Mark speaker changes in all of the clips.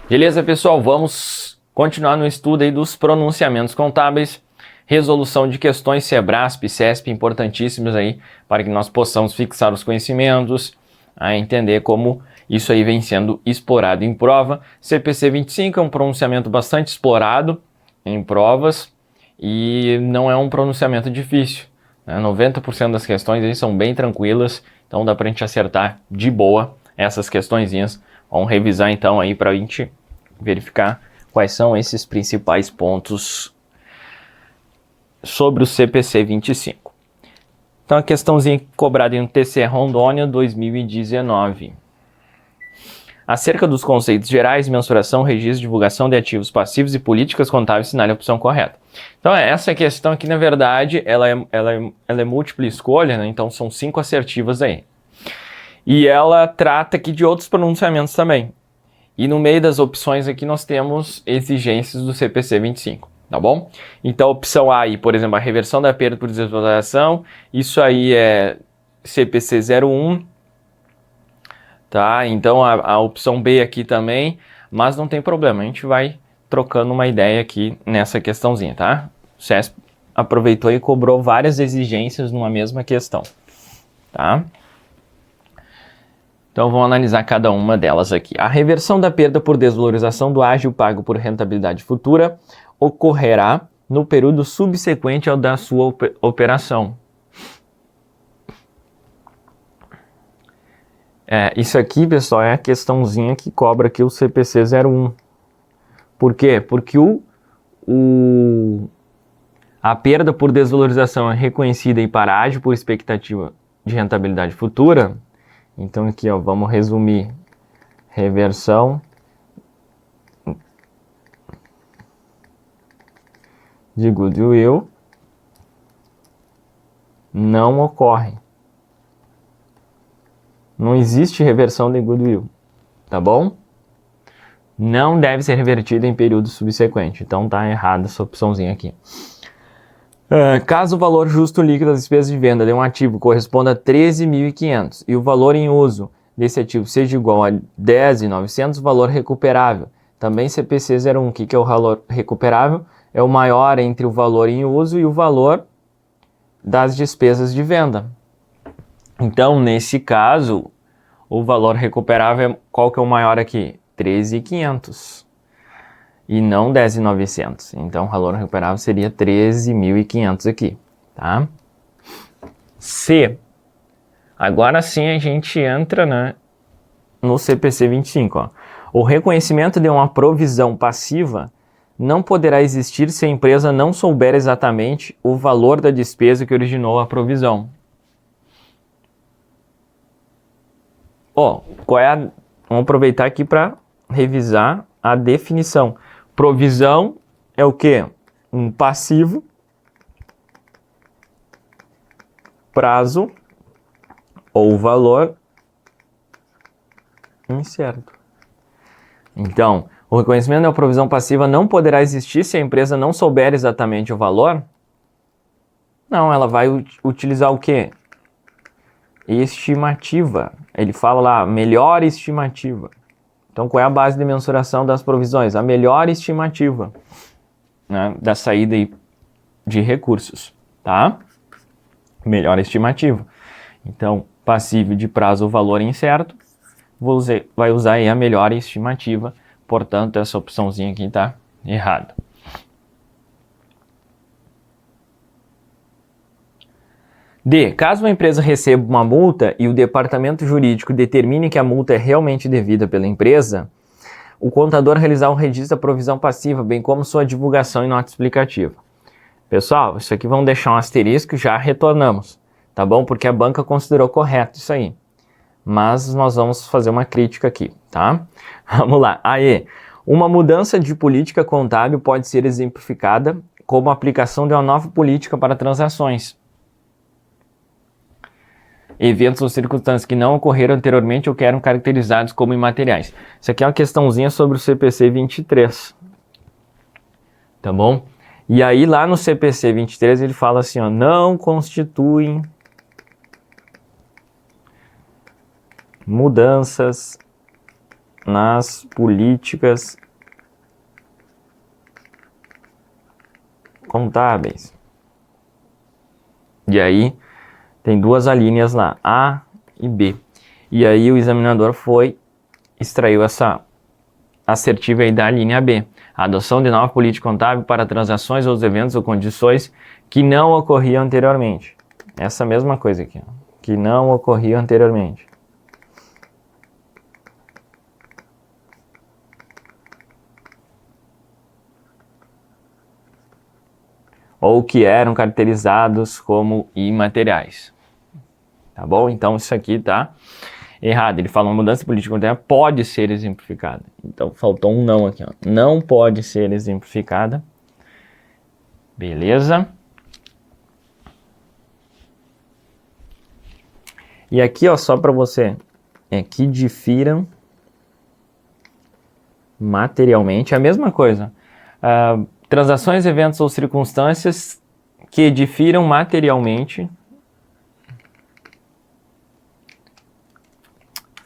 Speaker 1: Beleza, pessoal? Vamos continuar no estudo aí dos pronunciamentos contábeis, resolução de questões SEBRASP e CESP importantíssimos aí para que nós possamos fixar os conhecimentos, a entender como isso aí vem sendo explorado em prova. CPC 25 é um pronunciamento bastante explorado em provas e não é um pronunciamento difícil, né? 90% das questões aí são bem tranquilas, então dá pra gente acertar de boa essas questõezinhas. Vamos revisar então aí para a gente verificar quais são esses principais pontos sobre o CPC 25. Então a questãozinha cobrada no TCE Rondônia 2019. Acerca dos conceitos gerais, mensuração, registro, divulgação de ativos passivos e políticas contábeis, assinale a opção correta. Então essa questão aqui, na verdade, ela é múltipla escolha, né? Então são 5 assertivas aí. E ela trata aqui de outros pronunciamentos também. E no meio das opções aqui nós temos exigências do CPC 25, tá bom? Então a opção A aí, por exemplo, a reversão da perda por desvalorização, isso aí é CPC 01, tá? Então a opção B aqui também, mas não tem problema, a gente vai trocando uma ideia aqui nessa questãozinha, tá? O CESP aproveitou e cobrou várias exigências numa mesma questão, tá? Então vamos analisar cada uma delas aqui. A reversão da perda por desvalorização do ágio pago por rentabilidade futura ocorrerá no período subsequente ao da sua operação. Isso aqui, pessoal, é a questãozinha que cobra aqui o CPC 01. Por quê? Porque a perda por desvalorização é reconhecida em para ágio por expectativa de rentabilidade futura. Então aqui, ó, vamos resumir. Reversão de goodwill não ocorre. Não existe reversão de goodwill, tá bom? Não deve ser revertida em período subsequente. Então tá errada essa opçãozinha aqui. Caso o valor justo líquido das despesas de venda de um ativo corresponda a 13.500 e o valor em uso desse ativo seja igual a 10.900, valor recuperável. Também CPC 01, o que é o valor recuperável? É o maior entre o valor em uso e o valor das despesas de venda. Então, nesse caso, o valor recuperável, qual que é o maior aqui? 13.500. E não 10.900. Então, o valor recuperável seria 13.500 aqui, tá? C. Agora sim a gente entra, né, no CPC 25. Ó. O reconhecimento de uma provisão passiva não poderá existir se a empresa não souber exatamente o valor da despesa que originou a provisão. Ó, vamos aproveitar aqui para revisar a definição. Provisão é o quê? Um passivo, prazo ou valor incerto. Então, o reconhecimento de uma provisão passiva não poderá existir se a empresa não souber exatamente o valor? Não, ela vai utilizar o quê? Estimativa. Ele fala lá, melhor estimativa. Então, qual é a base de mensuração das provisões? A melhor estimativa, né, da saída de recursos, tá? Melhor estimativa. Então, passivo de prazo ou valor incerto, vai usar aí a melhor estimativa. Portanto, essa opçãozinha aqui está errada. D. Caso uma empresa receba uma multa e o departamento jurídico determine que a multa é realmente devida pela empresa, o contador realizar um registro da provisão passiva, bem como sua divulgação em nota explicativa. Pessoal, isso aqui vamos deixar um asterisco e já retornamos, tá bom? Porque a banca considerou correto isso aí. Mas nós vamos fazer uma crítica aqui, tá? Vamos lá. Aí, uma mudança de política contábil pode ser exemplificada como a aplicação de uma nova política para transações. Eventos ou circunstâncias que não ocorreram anteriormente ou que eram caracterizados como imateriais. Isso aqui é uma questãozinha sobre o CPC 23. Tá bom? E aí lá no CPC 23 ele fala assim, ó, não constituem mudanças nas políticas contábeis. E aí tem duas alíneas lá, A e B. E aí o examinador extraiu essa assertiva aí da linha B. A adoção de nova política contábil para transações ou eventos ou condições que não ocorriam anteriormente. Essa mesma coisa aqui, ó, que não ocorriam anteriormente. Ou que eram caracterizados como imateriais. Tá bom? Então isso aqui tá errado. Ele fala uma mudança de política contábil pode ser exemplificada. Então faltou um não aqui, ó. Não pode ser exemplificada. Beleza? E aqui, ó, só para você, que difiram materialmente, a mesma coisa. Transações, eventos ou circunstâncias que difiram materialmente,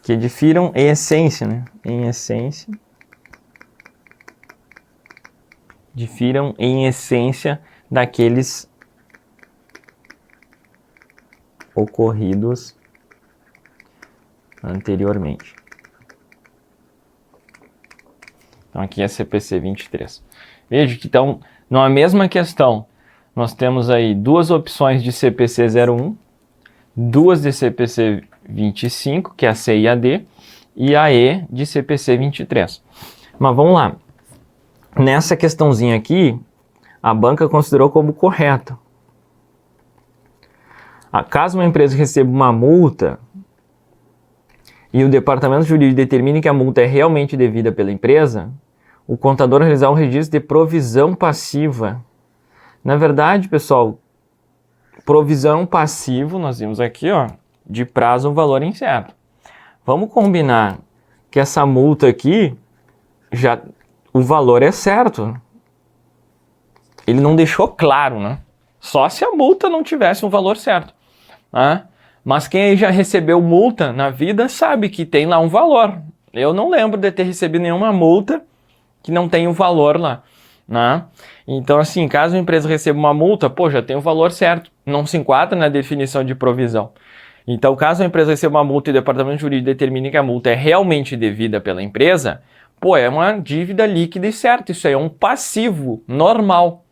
Speaker 1: que difiram em essência, né? Em essência. Difiram em essência daqueles ocorridos anteriormente. Então aqui é CPC 23. Veja que então, na mesma questão, nós temos aí duas opções de CPC 01, duas de CPC 25, que é a C e a D, e a E de CPC 23. Mas vamos lá. Nessa questãozinha aqui, a banca considerou como correta. Caso uma empresa receba uma multa e o departamento jurídico determine que a multa é realmente devida pela empresa, o contador realizar um registro de provisão passiva. Na verdade, pessoal, provisão passivo, nós vimos aqui, ó, de prazo ou valor incerto. Vamos combinar que essa multa aqui, o valor é certo. Ele não deixou claro, né? Só se a multa não tivesse um valor certo. Né? Mas quem aí já recebeu multa na vida sabe que tem lá um valor. Eu não lembro de ter recebido nenhuma multa que não tem o valor lá. Né? Então, assim, caso a empresa receba uma multa, já tem o valor certo. Não se enquadra na definição de provisão. Então, caso a empresa receba uma multa e o departamento jurídico determine que a multa é realmente devida pela empresa, é uma dívida líquida e certa. Isso aí é um passivo normal,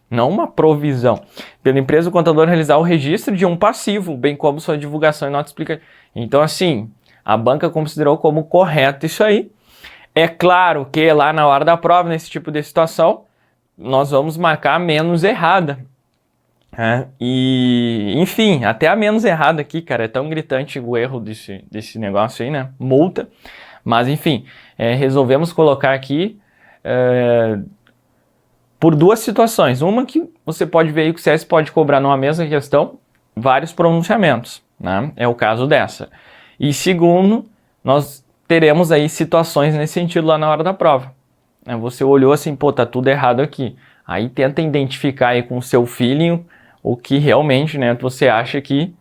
Speaker 1: não uma provisão. Pela empresa, o contador realizar o registro de um passivo, bem como sua divulgação e nota explicativa. Então, assim, a banca considerou como correto isso aí. É claro que lá na hora da prova, nesse tipo de situação, nós vamos marcar a menos errada. E, enfim, até a menos errada aqui, cara, é tão gritante o erro desse negócio aí, né? Multa. Mas, enfim, resolvemos colocar aqui por duas situações. Uma que você pode ver aí que o CS pode cobrar numa mesma questão vários pronunciamentos, né? É o caso dessa. E segundo, nós teremos aí situações nesse sentido lá na hora da prova. Você olhou assim, tá tudo errado aqui. Aí tenta identificar aí com o seu feeling o que realmente, né, você acha que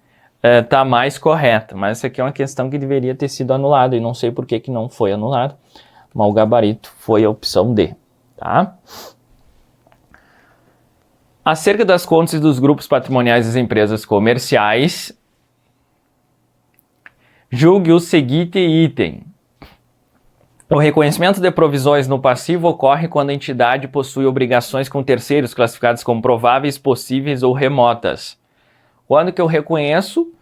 Speaker 1: tá mais correto. Mas essa aqui é uma questão que deveria ter sido anulada e não sei por que não foi anulado. Mas o gabarito foi a opção D, tá? Acerca das contas dos grupos patrimoniais das empresas comerciais, julgue o seguinte item. O reconhecimento de provisões no passivo ocorre quando a entidade possui obrigações com terceiros classificadas como prováveis, possíveis ou remotas. Quando que eu reconheço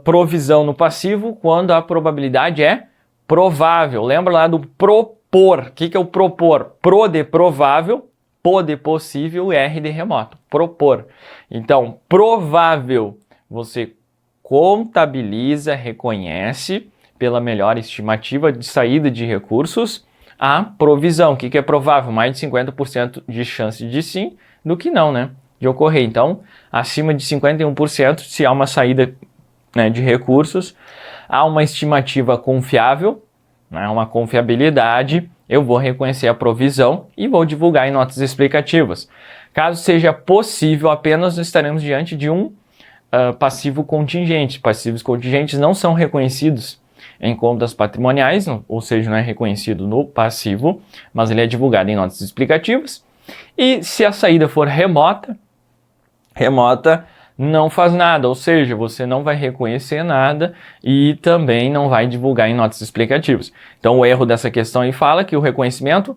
Speaker 1: provisão no passivo? Quando a probabilidade é provável. Lembra lá do propor. O que é o propor? Pro de provável, po de possível, R de remoto. Propor. Então, provável, você contabiliza, reconhece pela melhor estimativa de saída de recursos a provisão. O que é provável? Mais de 50% de chance de sim do que não, né? De ocorrer. Então, acima de 51%, se há uma saída, né, de recursos, há uma estimativa confiável, né, uma confiabilidade, eu vou reconhecer a provisão e vou divulgar em notas explicativas. Caso seja possível, apenas estaremos diante de um passivo contingente. Passivos contingentes não são reconhecidos em contas patrimoniais, ou seja, não é reconhecido no passivo, mas ele é divulgado em notas explicativas. E se a saída for remota não faz nada, ou seja, você não vai reconhecer nada e também não vai divulgar em notas explicativas. Então o erro dessa questão aí fala que o reconhecimento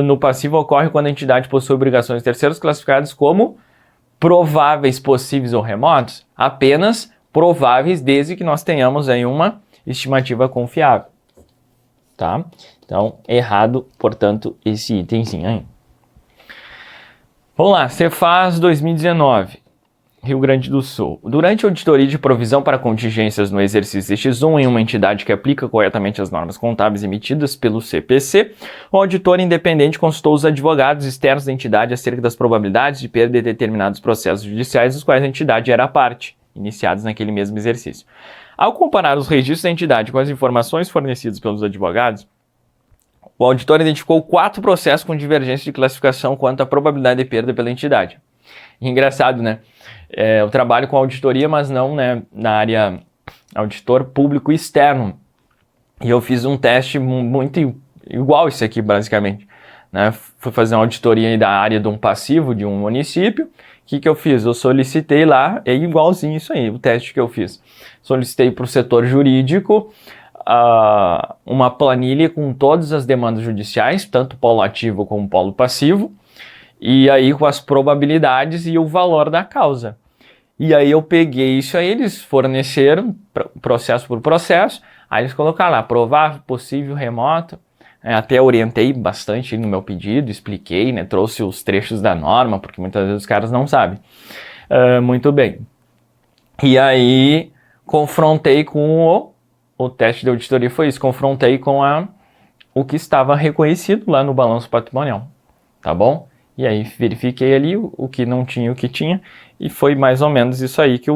Speaker 1: no passivo ocorre quando a entidade possui obrigações de terceiros classificadas como prováveis, possíveis ou remotos, apenas prováveis, desde que nós tenhamos aí uma estimativa confiável, tá? Então, errado, portanto, esse itemzinho aí. Vamos lá, Cefaz 2019, Rio Grande do Sul. Durante a auditoria de provisão para contingências no exercício X1 em uma entidade que aplica corretamente as normas contábeis emitidas pelo CPC, o auditor independente consultou os advogados externos da entidade acerca das probabilidades de perda de determinados processos judiciais dos quais a entidade era parte, iniciados naquele mesmo exercício. Ao comparar os registros da entidade com as informações fornecidas pelos advogados, o auditor identificou 4 processos com divergência de classificação quanto à probabilidade de perda pela entidade. Engraçado, né? Eu trabalho com auditoria, mas não, né, na área auditor público externo. E eu fiz um teste muito igual esse aqui, basicamente. Né? Fui fazer uma auditoria da área de um passivo de um município. O que eu fiz? Eu solicitei lá, é igualzinho isso aí, o teste que eu fiz. Solicitei para o setor jurídico uma planilha com todas as demandas judiciais, tanto polo ativo como polo passivo, e aí com as probabilidades e o valor da causa. E aí eu peguei isso aí, eles forneceram processo por processo, aí eles colocaram lá, provável, possível, remoto. Até orientei bastante no meu pedido, expliquei, né, trouxe os trechos da norma, porque muitas vezes os caras não sabem. Muito bem. E aí confrontei com o teste de auditoria foi isso, confrontei com o que estava reconhecido lá no balanço patrimonial, tá bom? E aí verifiquei ali o que não tinha, o que tinha, e foi mais ou menos isso aí que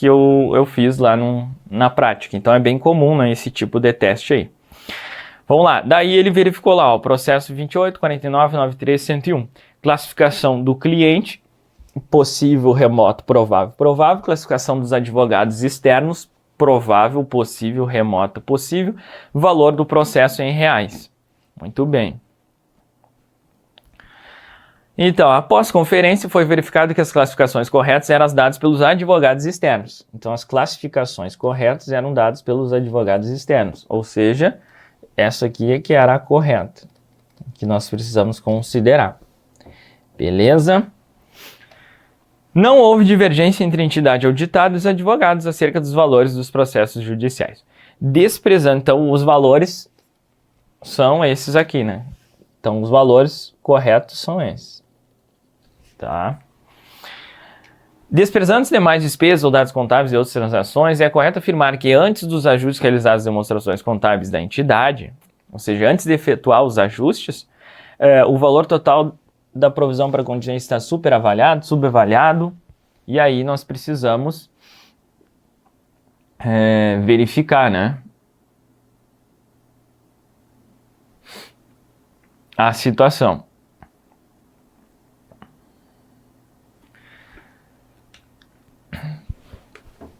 Speaker 1: eu fiz lá na prática. Então é bem comum, né, esse tipo de teste aí. Vamos lá, daí ele verificou lá, o processo 28, 49, 93, 101. Classificação do cliente, possível, remoto, provável, provável. Classificação dos advogados externos, provável, possível, remoto, possível. Valor do processo em reais. Muito bem. Então, após conferência, foi verificado que as classificações corretas eram as dadas pelos advogados externos. Então, as classificações corretas eram dadas pelos advogados externos. Ou seja, essa aqui é que era a correta, que nós precisamos considerar. Beleza? Não houve divergência entre a entidade auditada e os advogados acerca dos valores dos processos judiciais. Desprezando, então, os valores são esses aqui, né? Então, os valores corretos são esses. Tá? Desprezando as demais despesas ou dados contábeis e outras transações, é correto afirmar que antes dos ajustes realizados nas demonstrações contábeis da entidade, ou seja, antes de efetuar os ajustes, o valor total da provisão para contingência está superavaliado, subavaliado, e aí nós precisamos verificar, né, a situação.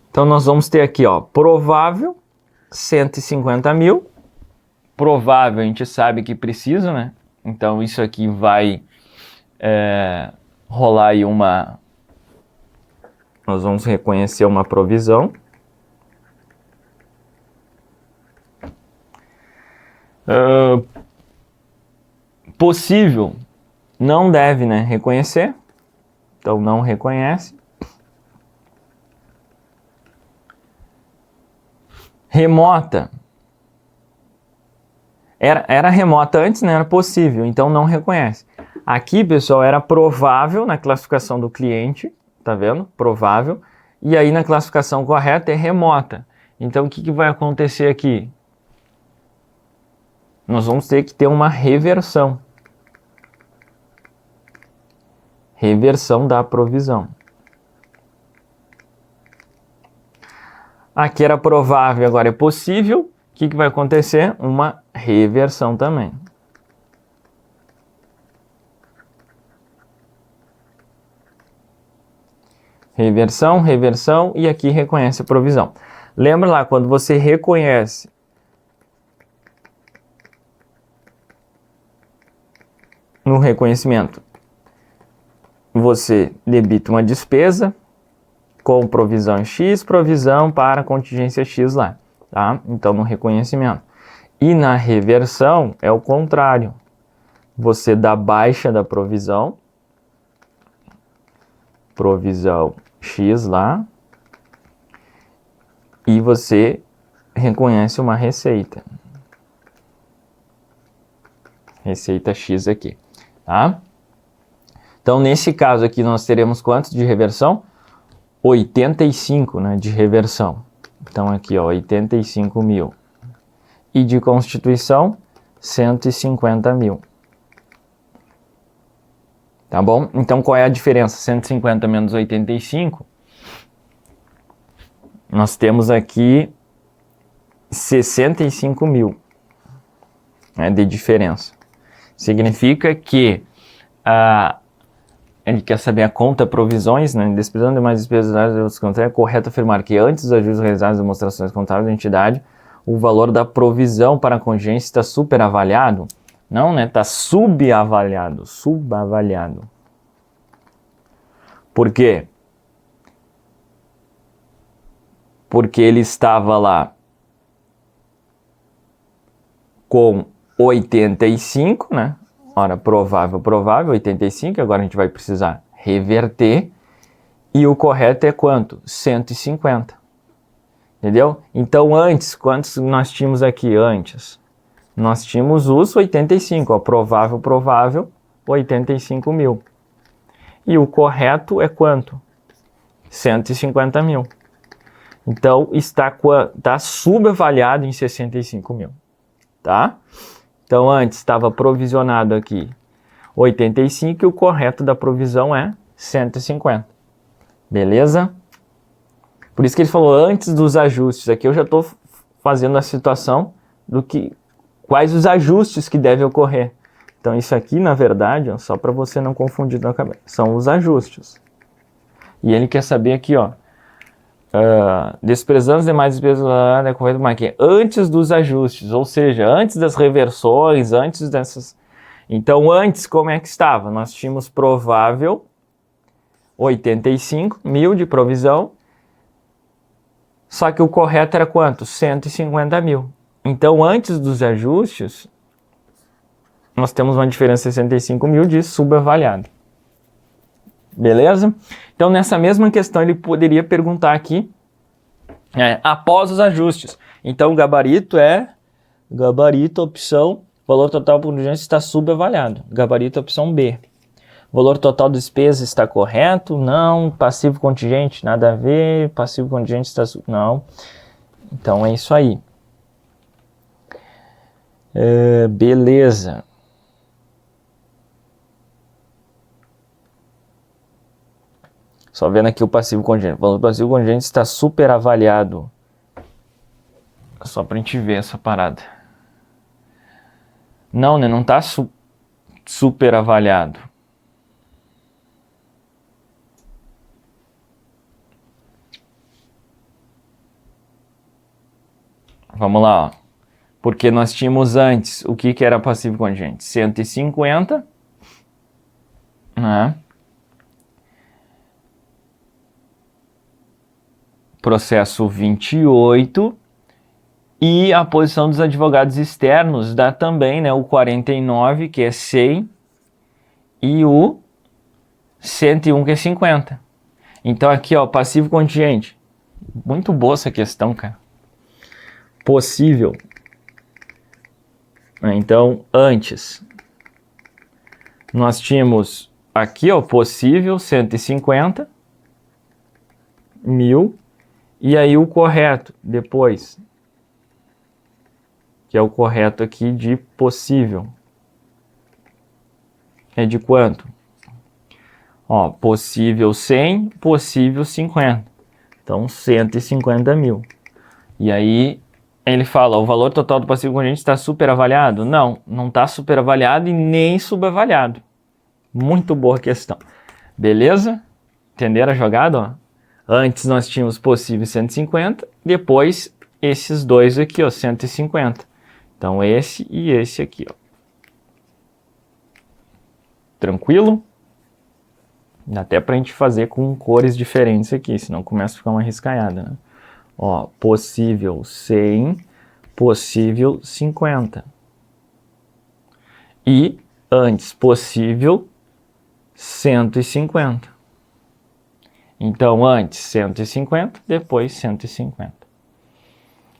Speaker 1: Então, nós vamos ter aqui, ó, provável, 150 mil. Provável, a gente sabe que precisa, né? Então, isso aqui vai rolar aí nós vamos reconhecer uma provisão. Possível, não deve, né, reconhecer. Então, não reconhece. Remota. Era remota antes, né? Era possível, então não reconhece. Aqui, pessoal, era provável na classificação do cliente, tá vendo? Provável. E aí na classificação correta é remota. Então o que vai acontecer aqui? Nós vamos ter que ter uma reversão. Reversão da provisão. Aqui era provável, agora é possível. O que vai acontecer? Uma reversão também. Reversão, reversão, e aqui reconhece a provisão. Lembra lá, quando você reconhece no reconhecimento, você debita uma despesa com provisão X, provisão para contingência X lá, tá? Então, no reconhecimento. E na reversão é o contrário. Você dá baixa da provisão X lá, e você reconhece uma receita. Receita X aqui, tá? Então, nesse caso aqui, nós teremos quantos de reversão? 85, né, de reversão. Então, aqui, ó, 85 mil. E de constituição, 150 mil. Tá bom? Então, qual é a diferença? 150 menos 85. Nós temos aqui 65 mil, né, de diferença. Significa que ele quer saber a conta provisões, né? Desprezando demais despesas dos contratos, é correto afirmar que antes dos ajustes realizados demonstrações contábeis da entidade, o valor da provisão para a contingência está superavaliado? Não, né? Está subavaliado. Por quê? Porque ele estava lá com 85, né? Ora, provável, 85, agora a gente vai precisar reverter, e o correto é quanto? 150, entendeu? Então, antes, quantos nós tínhamos aqui antes? Nós tínhamos os 85, ó, provável, 85 mil. E o correto é quanto? 150 mil. Então, está subavaliado em 65 mil, tá? Então, antes estava provisionado aqui 85 e o correto da provisão é 150. Beleza? Por isso que ele falou antes dos ajustes. Aqui eu já estou fazendo a situação quais os ajustes que devem ocorrer. Então, isso aqui, na verdade, ó, só para você não confundir na cabeça, são os ajustes. E ele quer saber aqui, ó, desprezando as demais despesas da corrente marquinha antes dos ajustes, ou seja, antes das reversões, antes dessas. Então, antes, como é que estava? Nós tínhamos provável 85 mil de provisão, só que o correto era quanto? 150 mil. Então, antes dos ajustes, nós temos uma diferença de 65 mil de subavaliado. Beleza? Então, nessa mesma questão, ele poderia perguntar aqui, após os ajustes. Então, o gabarito, opção, valor total por contingência está subavaliado. Gabarito, opção B. Valor total de despesa está correto? Não. Passivo contingente, nada a ver. Passivo contingente está... Não. Então, é isso aí. Beleza. Só vendo aqui o passivo contingente. O valor do passivo contingente está superavaliado. Só pra gente ver essa parada. Não, né? Não está superavaliado. Vamos lá, ó. Porque nós tínhamos antes, o que era passivo contingente? 150, né? Processo 28, e a posição dos advogados externos dá também, né, o 49, que é 100, e o 101, que é 50. Então aqui, ó, passivo contingente. Muito boa essa questão, cara. Possível. Então, antes, nós tínhamos aqui, ó, possível 150 mil. E aí o correto, depois, que é o correto aqui de possível, é de quanto? Ó, possível 100, possível 50. Então, 150 mil. E aí, ele fala, o valor total do passivo contingente está superavaliado? Não, não está superavaliado e nem subavaliado. Muito boa questão. Beleza? Entenderam a jogada, ó? Antes nós tínhamos possível 150, depois esses dois aqui, ó, 150. Então esse e esse aqui, ó. Tranquilo? Dá até pra gente fazer com cores diferentes aqui, senão começa a ficar uma riscaiada, né? Ó, possível 100, possível 50. E antes possível 150. Então antes 150, depois 150.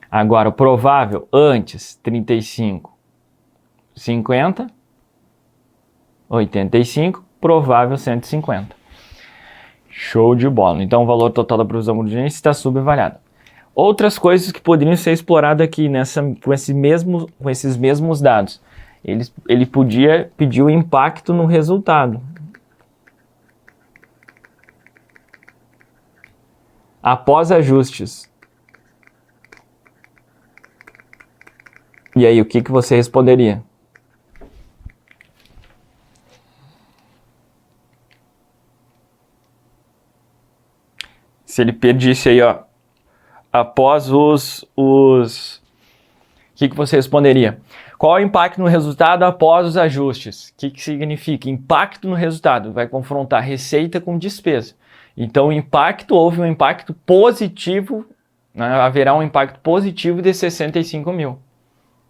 Speaker 1: Agora o provável antes 35, 50, 85, provável 150. Show de bola. Então o valor total da provisão contingente está subavaliado. Outras coisas que poderiam ser exploradas aqui com esses mesmos dados. Ele podia pedir o impacto no resultado. Após ajustes. E aí, o que você responderia? Se ele pedisse aí, ó, após o que você responderia? Qual é o impacto no resultado após os ajustes? O que significa? Impacto no resultado. Vai confrontar receita com despesa. Então, houve um impacto positivo, né? Haverá um impacto positivo de 65 mil.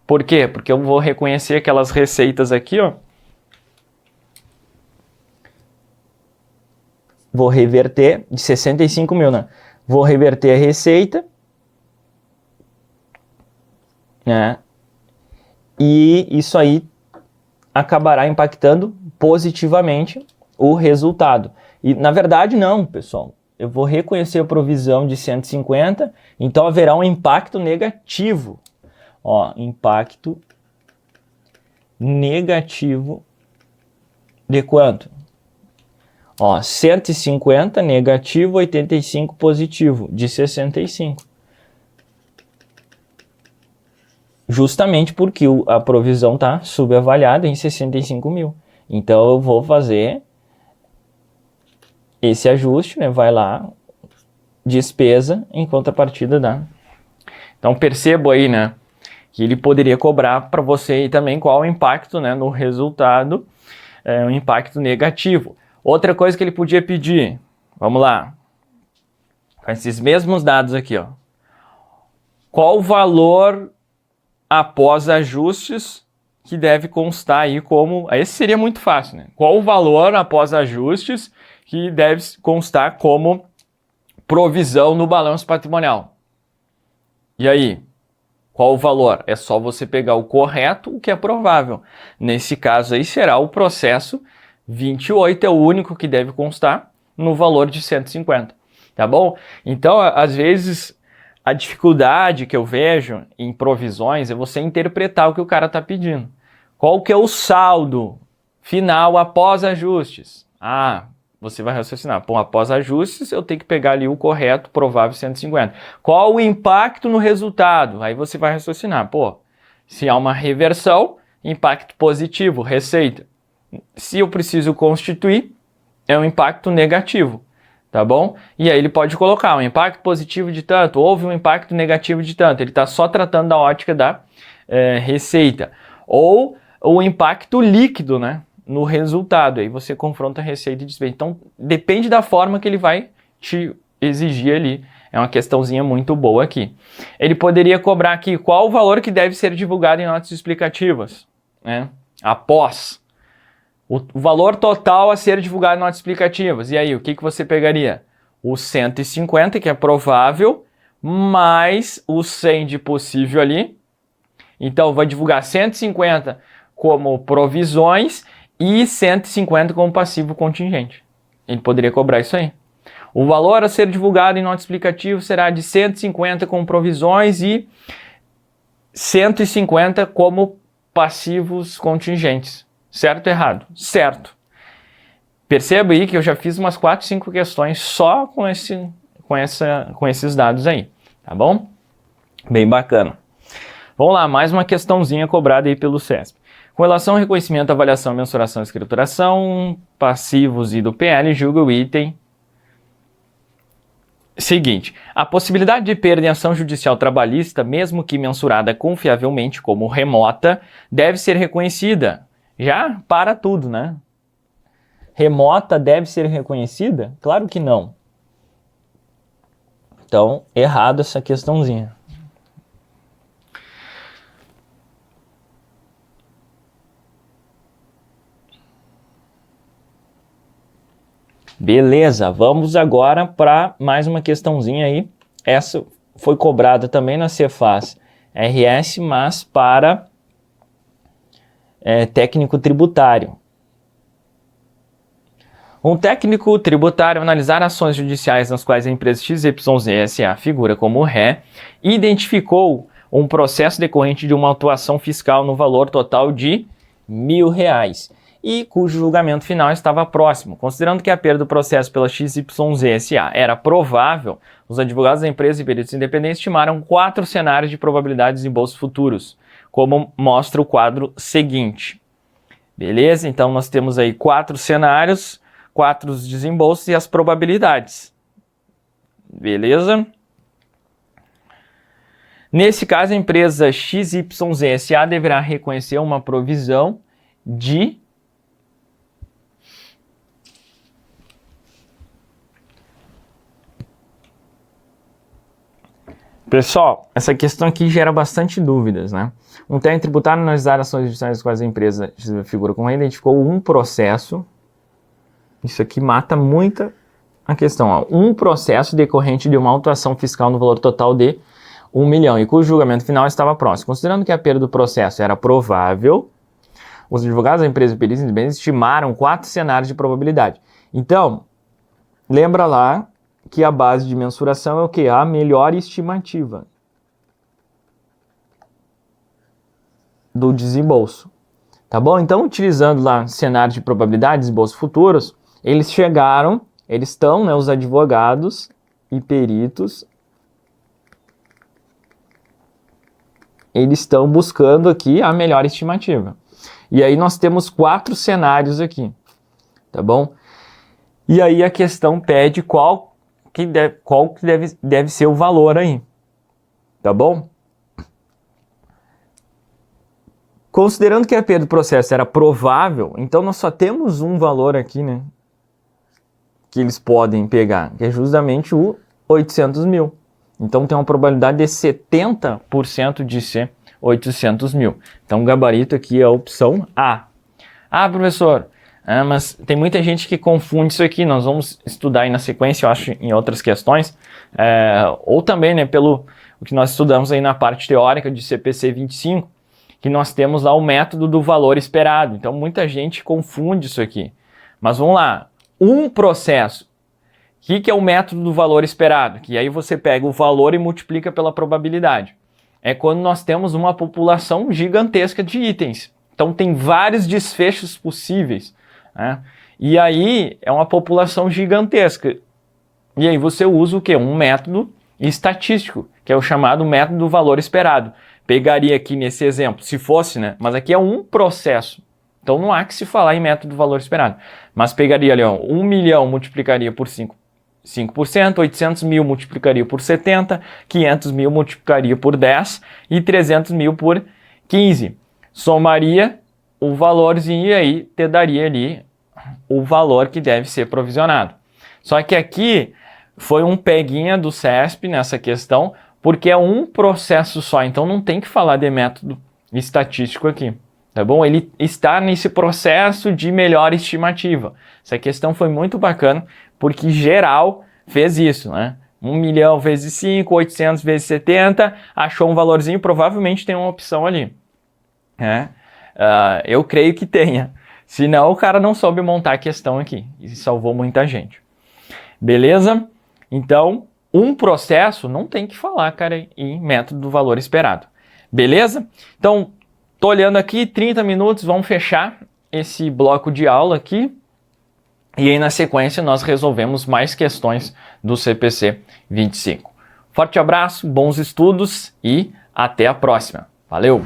Speaker 1: Por quê? Porque eu vou reconhecer aquelas receitas aqui, ó. Vou reverter de 65 mil, né? Vou reverter a receita, né? E isso aí acabará impactando positivamente o resultado. E na verdade não, pessoal. Eu vou reconhecer a provisão de 150, então haverá um impacto negativo. Ó, impacto negativo de quanto? Ó, 150 negativo, 85 positivo, de 65. Justamente porque a provisão está subavaliada em 65 mil. Então eu vou fazer esse ajuste, né? Vai lá, despesa em contrapartida da... Então percebo aí, né? Que ele poderia cobrar para você aí também qual o impacto, né, no resultado, um impacto negativo. Outra coisa que ele podia pedir, vamos lá, com esses mesmos dados aqui, ó. Qual o valor após ajustes que deve constar aí como... Esse seria muito fácil, né? Qual o valor após ajustes que deve constar como provisão no balanço patrimonial? E aí? Qual o valor? É só você pegar o correto, o que é provável. Nesse caso aí será o processo 28, é o único que deve constar no valor de 150, tá bom? Então, às vezes, a dificuldade que eu vejo em provisões é você interpretar o que o cara está pedindo. Qual que é o saldo final após ajustes? Ah, você vai raciocinar. Bom, após ajustes, eu tenho que pegar ali o correto, provável 150. Qual o impacto no resultado? Aí você vai raciocinar. Pô, se há uma reversão, impacto positivo, receita. Se eu preciso constituir, é um impacto negativo, tá bom? E aí ele pode colocar um impacto positivo de tanto, houve um impacto negativo de tanto. Ele está só tratando da ótica da receita. Ou o impacto líquido, né? No resultado, aí você confronta receita e despesa. Então, depende da forma que ele vai te exigir ali. É uma questãozinha muito boa aqui. Ele poderia cobrar aqui qual o valor que deve ser divulgado em notas explicativas, né? Após. O valor total a ser divulgado em notas explicativas. E aí, o que você pegaria? O 150, que é provável, mais o 100 de possível ali. Então, vai divulgar 150 como provisões e 150 como passivo contingente. Ele poderia cobrar isso aí. O valor a ser divulgado em nota explicativa será de 150 como provisões e 150 como passivos contingentes. Certo ou errado? Certo. Perceba aí que eu já fiz umas 4, 5 questões só com esses dados aí. Tá bom? Bem bacana. Vamos lá, mais uma questãozinha cobrada aí pelo CESP. Com relação ao reconhecimento, avaliação, mensuração e escrituração, passivos e do PL, julga o item Seguinte, a possibilidade de perda em ação judicial trabalhista, mesmo que mensurada confiavelmente como remota, deve ser reconhecida. Já para tudo, né? Remota deve ser reconhecida? Claro que não. Então, errado essa questãozinha. Beleza, vamos agora para mais uma questãozinha aí. Essa foi cobrada também na Cefaz RS, mas para técnico tributário. Um técnico tributário analisar ações judiciais nas quais a empresa XYZ S.A. figura como ré, identificou um processo decorrente de uma autuação fiscal no valor total de R$1.000 e cujo julgamento final estava próximo. Considerando que a perda do processo pela XYZ S.A. era provável, os advogados da empresa e peritos independentes estimaram 4 cenários de probabilidades de desembolsos futuros, como mostra o quadro seguinte. Beleza? Então nós temos aí 4 cenários, 4 desembolsos e as probabilidades. Beleza? Nesse caso, a empresa XYZ S.A. deverá reconhecer uma provisão de Pessoal, essa questão aqui gera bastante dúvidas, né? Um técnico tributário analisar ações judiciais das quais a empresa figura como ré identificou um processo. Isso aqui mata muita a questão. Ó. Um processo decorrente de uma autuação fiscal no valor total de R$1 milhão e cujo julgamento final estava próximo. Considerando que a perda do processo era provável, os advogados da empresa e peritos independentes estimaram 4 cenários de probabilidade. Então, lembra lá que a base de mensuração é o quê? A melhor estimativa do desembolso. Tá bom? Então, utilizando lá cenário de probabilidade, desembolsos futuros, eles estão, né, os advogados e peritos, eles estão buscando aqui a melhor estimativa. E aí nós temos 4 cenários aqui, tá bom? E aí a questão pede qual que deve ser o valor aí, tá bom? Considerando que a perda do processo era provável, então nós só temos um valor aqui, né? Que eles podem pegar, que é justamente o 800 mil. Então tem uma probabilidade de 70% de ser 800 mil. Então o gabarito aqui é a opção A. Ah, professor, mas tem muita gente que confunde isso aqui. Nós vamos estudar aí na sequência, eu acho, em outras questões. Ou também, né, pelo o que nós estudamos aí na parte teórica de CPC 25, que nós temos lá o método do valor esperado. Então muita gente confunde isso aqui. Mas vamos lá. Um processo. O que é o método do valor esperado? Que aí você pega o valor e multiplica pela probabilidade. É quando nós temos uma população gigantesca de itens. Então tem vários desfechos possíveis, né? E aí é uma população gigantesca. E aí você usa o quê? Um método estatístico, que é o chamado método do valor esperado. Pegaria aqui nesse exemplo, se fosse, né? Mas aqui é um processo. Então não há que se falar em método do valor esperado. Mas pegaria ali, ó, 1 milhão multiplicaria por 5%, 800 mil multiplicaria por 70, 500 mil multiplicaria por 10 e 300 mil por 15. Somaria o valorzinho e aí te daria ali o valor que deve ser provisionado. Só que aqui foi um peguinha do CESP nessa questão, porque é um processo só, então não tem que falar de método estatístico aqui. Tá bom? Ele está nesse processo de melhor estimativa. Essa questão foi muito bacana, porque geral fez isso, né? 1 milhão vezes 5, 800 vezes 70, achou um valorzinho, provavelmente tem uma opção ali. Né? Eu creio que tenha. Senão o cara não soube montar a questão aqui e salvou muita gente. Beleza? Então, um processo não tem que falar, cara, em método do valor esperado. Beleza? Então, tô olhando aqui, 30 minutos, vamos fechar esse bloco de aula aqui. E aí, na sequência, nós resolvemos mais questões do CPC 25. Forte abraço, bons estudos e até a próxima. Valeu!